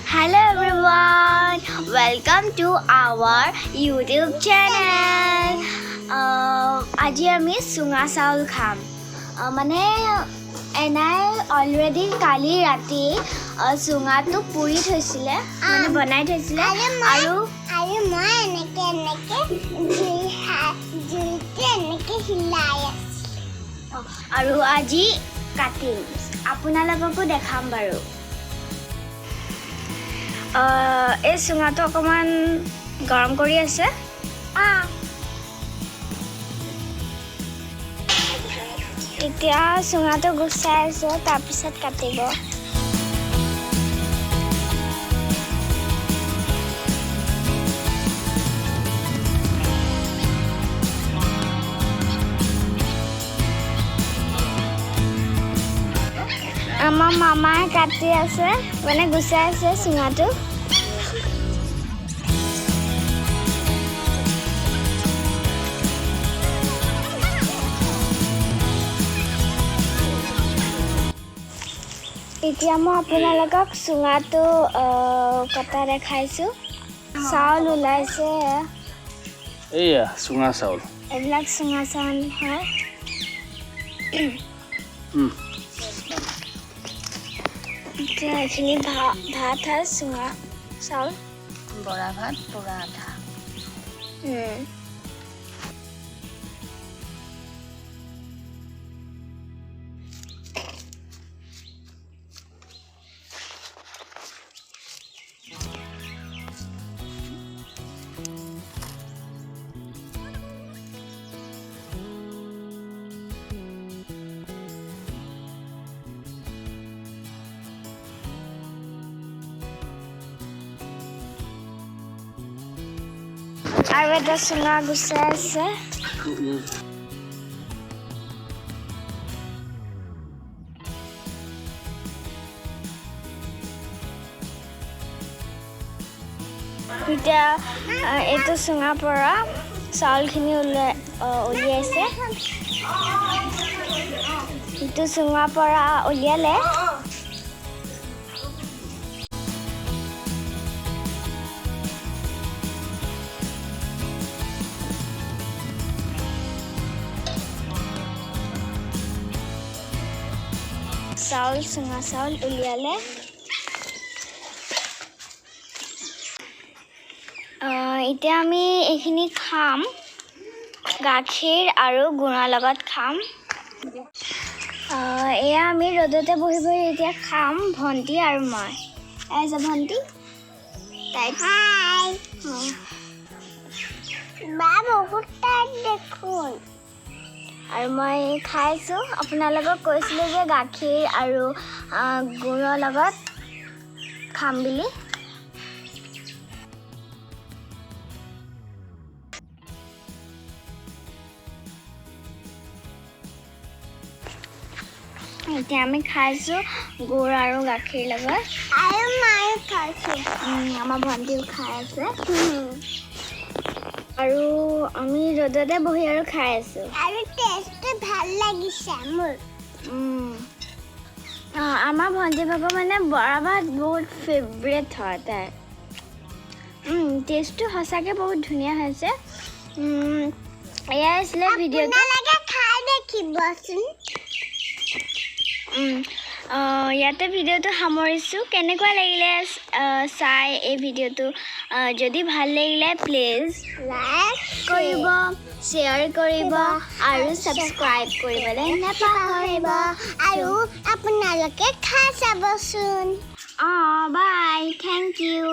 Hello everyone, welcome to our YouTube channel. আজি আমি চুঙা চাউল খাম মানে এনাই অলৰেডি কালি ৰাতি চুঙাটো পুৰি থৈছিলে মানে বনাই থৈছিলে আৰু মই এনেকে হিলাই আৰু আজি কাটিম আপোনালোককো দেখাম বাৰু এই চুঙাটো অকণমান গৰম কৰি আছে এতিয়া চুঙাটো গুচাই আছে তাৰপিছত কাটিব আমাৰ মামাই কাটি আছে মানে গুচাই আছে চুঙাটো এতিয়া মই আপোনালোকক চুঙাটো কটা দেখাইছোঁ চাউল ওলাইছে এয়া চুঙা চাউল এইবিলাক চুঙা চাউল হয় এতিয়া এইখিনি ভাত হয় চুঙা চাউল বৰা ভাত পোৰা আধা আৰু এটা চুঙা গুচাই আছে এতিয়া এইটো চুঙাৰ পৰা চাউলখিনি উলিয়াইছে ইটো চুঙাৰ পৰা উলিয়ালে চুঙা চাউল উলিয়ালে এতিয়া আমি এইখিনি খাম গাখীৰ আৰু গুড়ৰ লগত খাম এয়া আমি ৰ'দতে বহি বহি এতিয়া খাম ভণ্টি আৰু মই যে ভণ্টি তাই দেখোন আৰু মই খাইছোঁ আপোনালোকক কৈছিলোঁ যে গাখীৰ আৰু গুড়ৰ লগত খাম বুলি এতিয়া আমি খাইছোঁ গুড় আৰু গাখীৰ লগত আৰু মায়ে খাইছোঁ আমাৰ ভণ্টিও খাই আছে আৰু আমি ৰ'দতে বহি আৰু খাই আছোঁ আৰু টেষ্টটো ভাল লাগিছে মোৰ আমাৰ ভণ্টি ভাগৰ মানে বৰা ভাত বহুত ফেভৰেট হয় তাইৰ টেষ্টটো সঁচাকৈ বহুত ধুনীয়া হৈছে এয়াই আছিলে ভিডিঅ'টো খাই দেখিবচোন ইয়াতে ভিডিঅ'টো সামৰিছোঁ কেনেকুৱা লাগিলে চাই এই ভিডিঅ'টো যদি ভাল লাগিলে প্লিজ লাইক কৰিব শ্বেয়াৰ কৰিব আৰু ছাবস্ক্ৰাইব কৰিবলৈ নাপাহৰিব আৰু আপোনালোকে খাই চাবচোন বাই থেংক ইউ